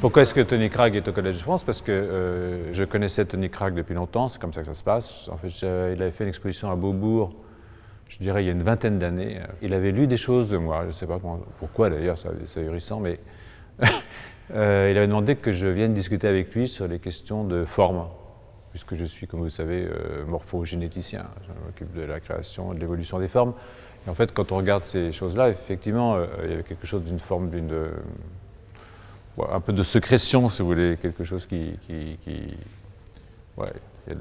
Pourquoi est-ce que Tony Cragg est au Collège de France? Parce que je connaissais Tony Cragg depuis longtemps, c'est comme ça que ça se passe. En fait, il avait fait une exposition à Beaubourg, je dirais il y a une vingtaine d'années. Il avait lu des choses de moi, je ne sais pas pourquoi d'ailleurs, c'est ahurissant, mais il avait demandé que je vienne discuter avec lui sur les questions de forme, puisque je suis, comme vous le savez, morphogénéticien. Je m'occupe de la création et de l'évolution des formes. Et en fait, quand on regarde ces choses-là, effectivement, il y avait quelque chose d'une forme, un peu de sécrétion, si vous voulez, quelque chose ouais, il y a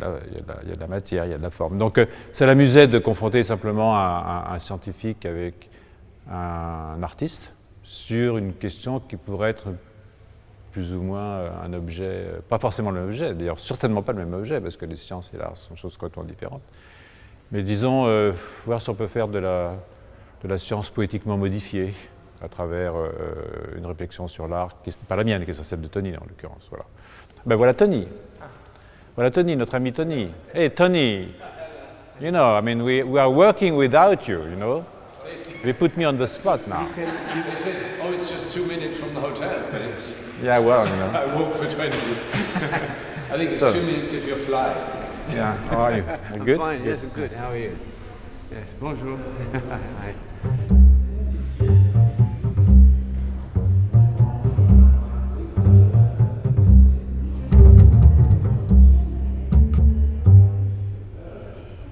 de la matière, il y a de la forme. Donc ça l'amusait de confronter simplement un scientifique avec un artiste sur une question qui pourrait être plus ou moins un objet, pas forcément le même objet, d'ailleurs certainement pas le même objet, parce que les sciences et l'art sont choses complètement différentes. Mais disons, voir si on peut faire de la science poétiquement modifiée, à travers une réflexion sur l'art, qui n'est pas la mienne, qui est celle de Tony en l'occurrence. Voilà. Ben voilà Tony. Voilà Tony, notre ami Tony. Hey Tony, you know, I mean, we are working without you, you know. You put me on the spot now. You said, oh, it's just 2 minutes from the hotel. But it's Yeah, well, you know. I walk for 20. I think it's So, 2 minutes if you're flying. Yeah, how are you? You good? Fine, yes, I'm good. How are you? Yes, bonjour. Hi.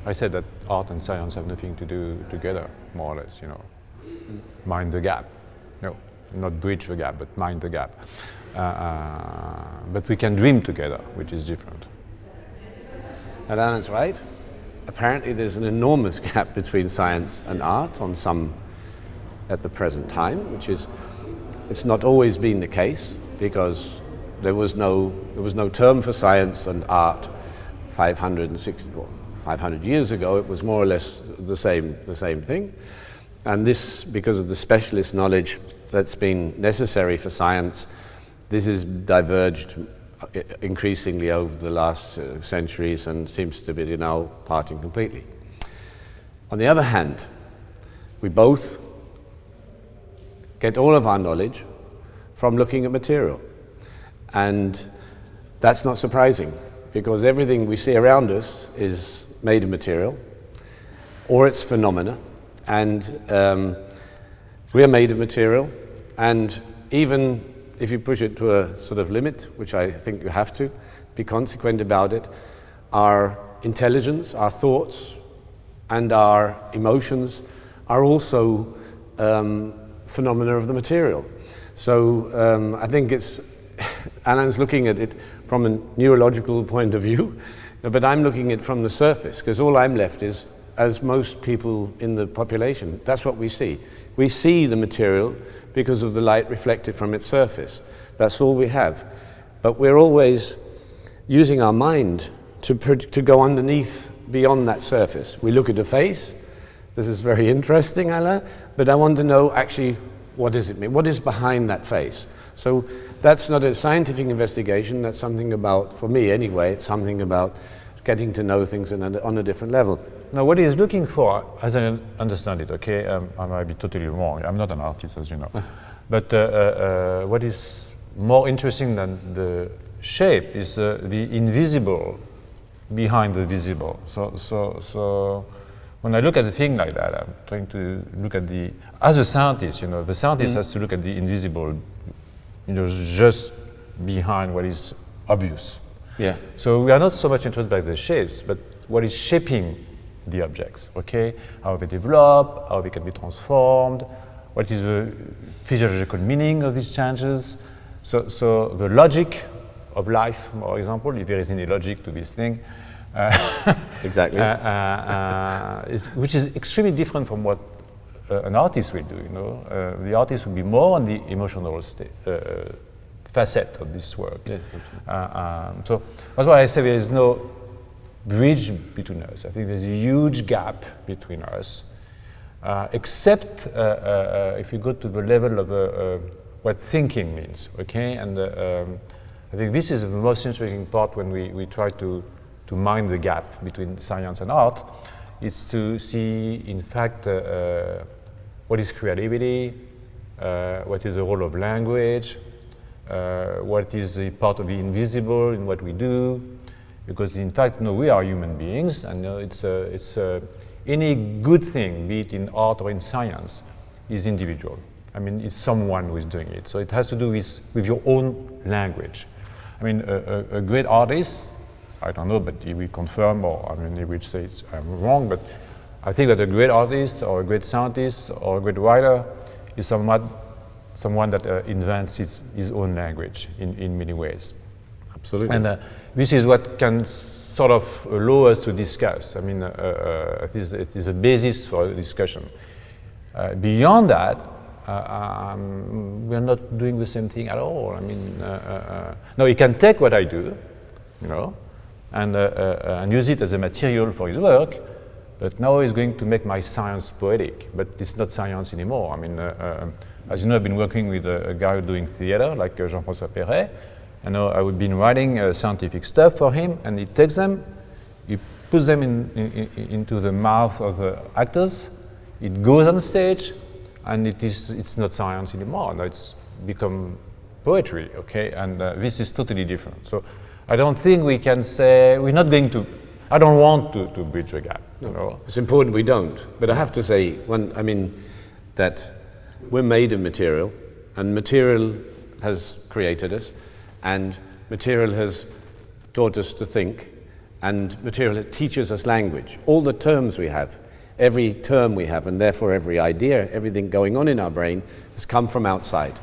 I said that art and science have nothing to do together, more or less, you know. Mind the gap. No, not bridge the gap, but mind the gap. But we can dream together, which is different. And Alan's right. Apparently there's an enormous gap between science and art on some at the present time, which is, it's not always been the case, because there was no term for science and art 500 years ago. It was more or less the same thing. And this, because of the specialist knowledge that's been necessary for science, this has diverged increasingly over the last centuries and seems to be now parting completely. On the other hand, we both get all of our knowledge from looking at material. And that's not surprising, because everything we see around us is made of material, or it's phenomena, and we are made of material, and even if you push it to a sort of limit, which I think you have to, be consequent about it, our intelligence, our thoughts, and our emotions are also phenomena of the material. So I think it's, Alain's looking at it from a neurological point of view, but I'm looking at it from the surface, because all I'm left is, as most people in the population, that's what we see. We see the material because of the light reflected from its surface. That's all we have. But we're always using our mind to go underneath, beyond that surface. We look at a face. This is very interesting, Alain, but I want to know actually what does it mean? What is behind that face? So that's not a scientific investigation, that's something about, for me anyway, it's something about getting to know things on a different level. Now, what he's looking for, as I understand it, okay, I might be totally wrong, I'm not an artist, as you know, but what is more interesting than the shape is the invisible behind the visible. So when I look at a thing like that, I'm trying to look at as a scientist, you know, the scientist has to look at the invisible, you know, just behind what is obvious. Yeah. So we are not so much interested by the shapes, but what is shaping the objects, okay? How they develop, how they can be transformed, what is the physiological meaning of these changes. So the logic of life, for example, if there is any logic to this thing, exactly. Which is extremely different from what an artist will do, you know. The artist will be more on the emotional facet of this work. Yes, so that's why I say there is no bridge between us. I think there's a huge gap between us, except if you go to the level of what thinking means, okay? And I think this is the most interesting part when we try to mind the gap between science and art. It's to see, in fact, what is creativity, what is the role of language, what is the part of the invisible in what we do, because in fact, we are human beings, and any good thing, be it in art or in science, is individual. I mean, it's someone who is doing it. So it has to do with your own language. I mean, a great artist, I don't know, but he will confirm, or I mean, he will say I'm wrong, but I think that a great artist or a great scientist or a great writer is someone that invents his own language in many ways. Absolutely. And this is what can sort of allow us to discuss. I mean, it is a basis for a discussion. Beyond that, we're not doing the same thing at all. I mean, no, he can take what I do, and use it as a material for his work, but now he's going to make my science poetic, but it's not science anymore. I mean, as you know, I've been working with a guy doing theater, like Jean-François Perret, and I've been writing scientific stuff for him, and he takes them, he puts them into the mouth of the actors, it goes on stage, and it's not science anymore. Now it's become poetry, okay? And this is totally different. So I don't think we can say, we're not going to, I don't want to bridge the gap. No. It's important we don't. But I have to say, that we're made of material, and material has created us, and material has taught us to think, and material teaches us language. All the terms we have, every term we have, and therefore every idea, everything going on in our brain has come from outside.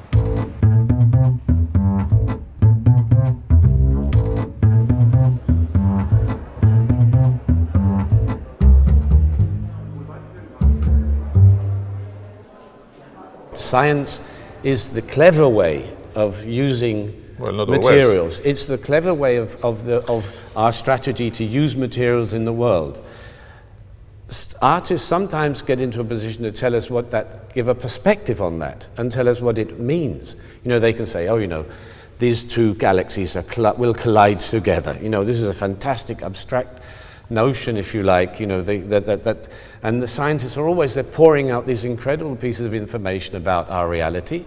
Science is the clever way of using materials. It's the clever way of our strategy to use materials in the world. Artists sometimes get into a position to tell us give a perspective on that and tell us what it means. They can say, these two galaxies will collide together. This is a fantastic abstract notion, if you like, and the scientists are always there pouring out these incredible pieces of information about our reality.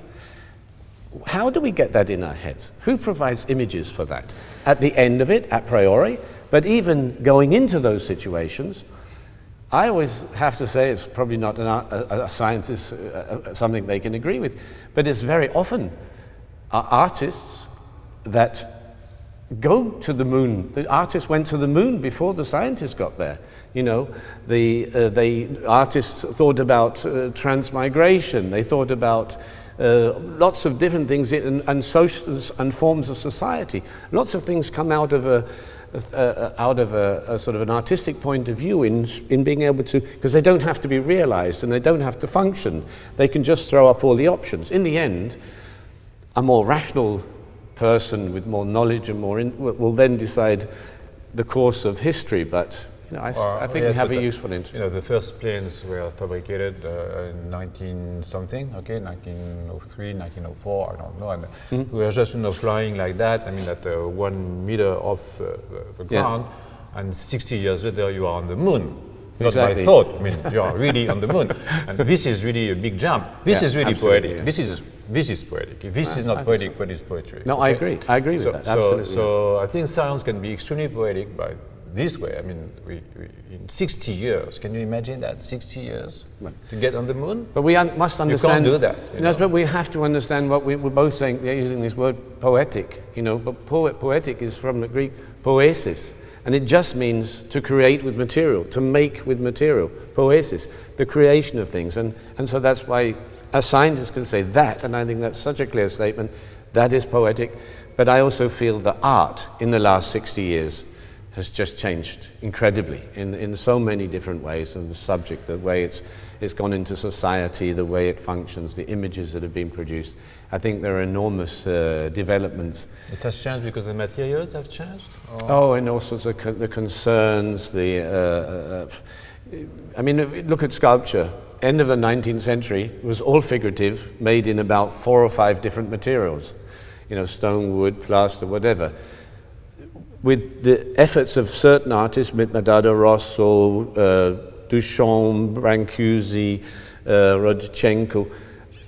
How do we get that in our heads? Who provides images for that? At the end of it, a priori, but even going into those situations, I always have to say, it's probably not a scientist, something they can agree with, but it's very often artists that go to the moon. The artists went to the moon before the scientists got there. The artists thought about transmigration. They thought about lots of different things and socials and forms of society. Lots of things come out of a sort of an artistic point of view in being able to, because they don't have to be realized and they don't have to function. They can just throw up all the options. In the end, a more rational person with more knowledge and will then decide the course of history. But I think we have a useful interest. The first planes were fabricated in 19-something, 1903, 1904, I don't know. And we were just flying like that. I mean, at 1 meter off the ground, and 60 years later you are on the moon. Exactly. Not by thought. I mean, you are really on the moon, and this is really a big jump. This is really poetic. Yeah. This is poetic. If this is not poetic, what is poetry? No, okay? I agree with that. Absolutely. So I think science can be extremely poetic by this way. I mean, we in 60 years, can you imagine that? 60 years to get on the moon? But we must understand. You can't do that. But we have to understand what we're both saying. They're using this word poetic. But poetic is from the Greek poesis. And it just means to create with material, to make with material, poesis, the creation of things. And so that's why a scientist can say that, and I think that's such a clear statement, that is poetic. But I also feel that art in the last 60 years has just changed incredibly in so many different ways, and the subject, the way it's gone into society, the way it functions, the images that have been produced. I think there are enormous developments. It has changed because the materials have changed? Oh, and also the concerns, I mean, look at sculpture. End of the 19th century, it was all figurative, made in about 4 or 5 different materials. Stone, wood, plaster, whatever. With the efforts of certain artists, Madame Rosso, Duchamp, Brancusi, Rodchenko,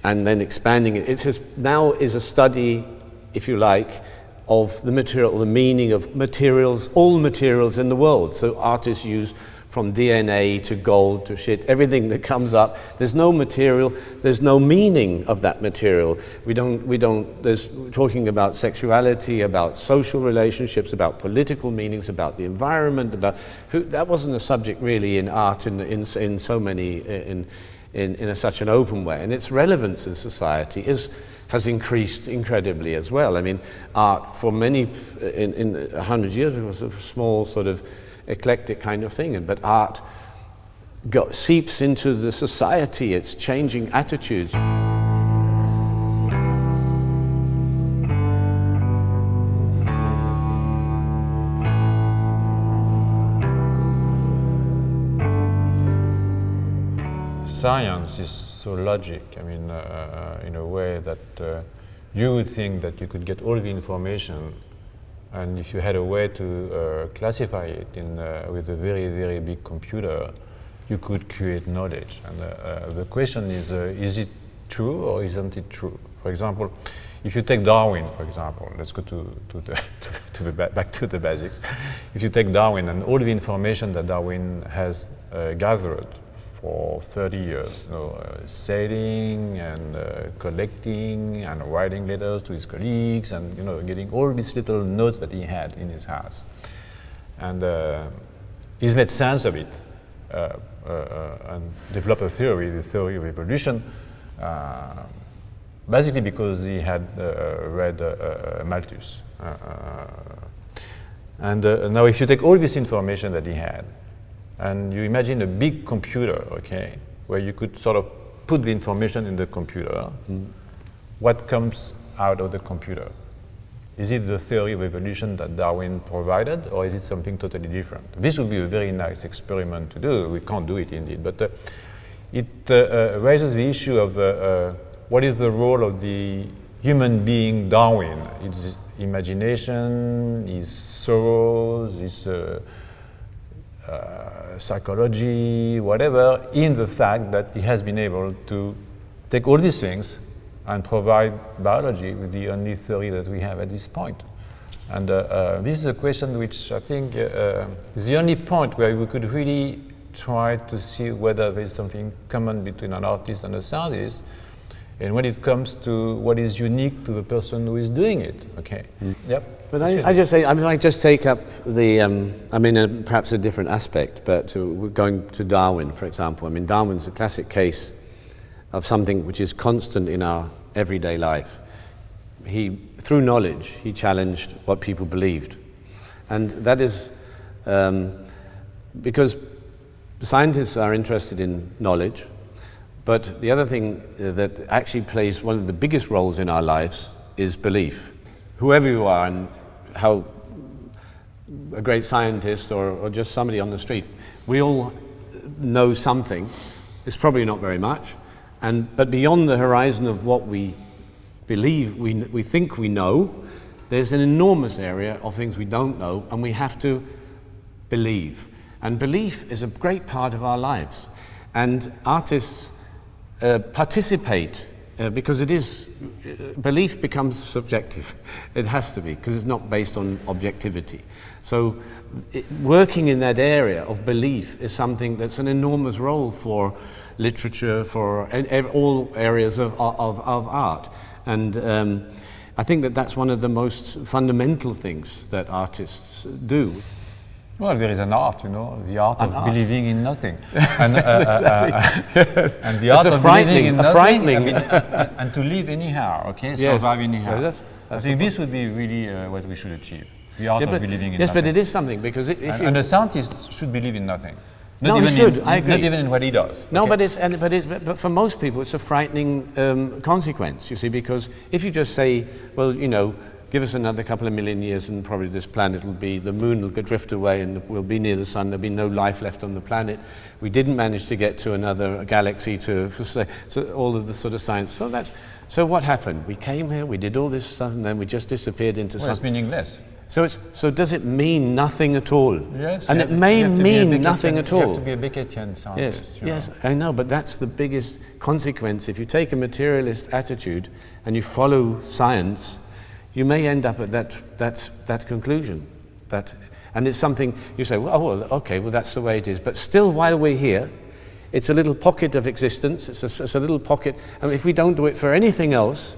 and then expanding it. It now is a study if you like, of the material, the meaning of materials, all materials in the world. So artists use from DNA to gold to shit, everything that comes up. There's no material, there's no meaning of that material. There's talking about sexuality, about social relationships, about political meanings, about the environment, that wasn't a subject really in art in so many, in such an open way. And its relevance in society has increased incredibly as well. I mean, art for many, in 100 years, it was a small sort of eclectic kind of thing, but art seeps into the society, it's changing attitudes. Science is so logic, I mean, in a way that you would think that you could get all the information, and if you had a way to classify it with a very, very big computer, you could create knowledge. And the question is it true or isn't it true? For example, if you take Darwin, for example, let's go back to the basics. If you take Darwin and all the information that Darwin has gathered for 30 years, sailing and collecting and writing letters to his colleagues and getting all these little notes that he had in his house. And he's made sense of it and developed a theory, the theory of evolution, basically because he had read Malthus. And now if you take all this information that he had, and you imagine a big computer, okay, where you could sort of put the information in the computer. What comes out of the computer? Is it the theory of evolution that Darwin provided, or is it something totally different? This would be a very nice experiment to do. We can't do it indeed, but it raises the issue of what is the role of the human being Darwin, his imagination, his sorrows, his psychology, whatever, in the fact that he has been able to take all these things and provide biology with the only theory that we have at this point. And this is a question which I think is the only point where we could really try to see whether there is something common between an artist and a scientist, and when it comes to what is unique to the person who is doing it. Okay. Yep. But I just take up the, perhaps a different aspect, but going to Darwin, for example. I mean, Darwin's a classic case of something which is constant in our everyday life. Through knowledge, he challenged what people believed. And that is because scientists are interested in knowledge, but the other thing that actually plays one of the biggest roles in our lives is belief. Whoever you are and how a great scientist or just somebody on the street, we all know something. It's probably not very much, but beyond the horizon of what we believe, we think we know, there's an enormous area of things we don't know, and we have to believe. And belief is a great part of our lives. And artists participate because belief becomes subjective. It has to be, because it's not based on objectivity. So working in that area of belief is something that's an enormous role for literature, for all areas of art. And I think that's one of the most fundamental things that artists do. Well, there is an art, the art of believing in nothing. And, Exactly. And the art of believing in nothing, frightening. and to live anyhow, okay? Yes. Survive anyhow. That's I think this would be really what we should achieve. The art of believing in nothing. Yes, but it is something, because and a scientist should believe in nothing. No, he should. I agree. Not even in what he does. No, okay? but for most people, it's a frightening consequence. You see, because if you just say, well, give us another couple of million years and probably this planet the moon will drift away and we'll be near the sun, there'll be no life left on the planet. We didn't manage to get to another galaxy so all of the sort of science. So what happened? We came here, we did all this stuff, and then we just disappeared into something. It's meaningless. So does it mean nothing at all? Yes. And it may mean nothing at all. You have to be a Becquetian scientist. Yes, I know, but that's the biggest consequence. If you take a materialist attitude and you follow science, you may end up at that conclusion. And it's something you say, well, okay, well, that's the way it is. But still, while we're here, it's a little pocket of existence. It's a little pocket. And if we don't do it for anything else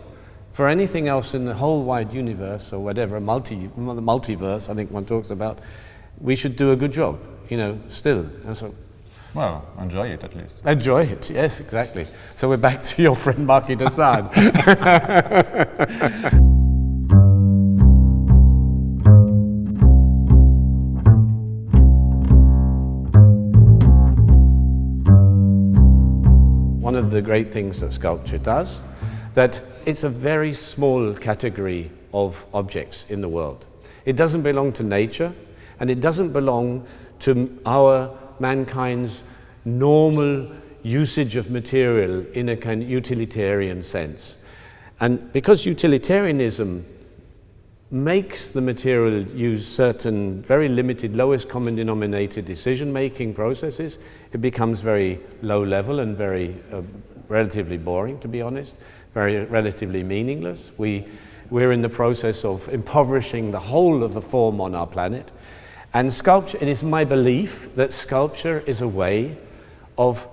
in the whole wide universe or whatever, the multiverse, I think one talks about, we should do a good job, still. And so, well, enjoy it at least. Enjoy it, yes, exactly. So we're back to your friend Marquis de Sade. One of the great things that sculpture does, that it's a very small category of objects in the world. It doesn't belong to nature, and it doesn't belong to our mankind's normal usage of material in a kind of utilitarian sense. And because utilitarianism makes the material use certain very limited, lowest common denominator decision-making processes, it becomes very low level and very relatively boring, to be honest, very relatively meaningless. We're in the process of impoverishing the whole of the form on our planet. And sculpture, it is my belief that sculpture is a way of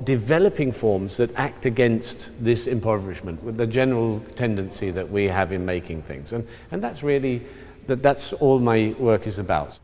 developing forms that act against this impoverishment, with the general tendency that we have in making things. And that's really, that's all my work is about.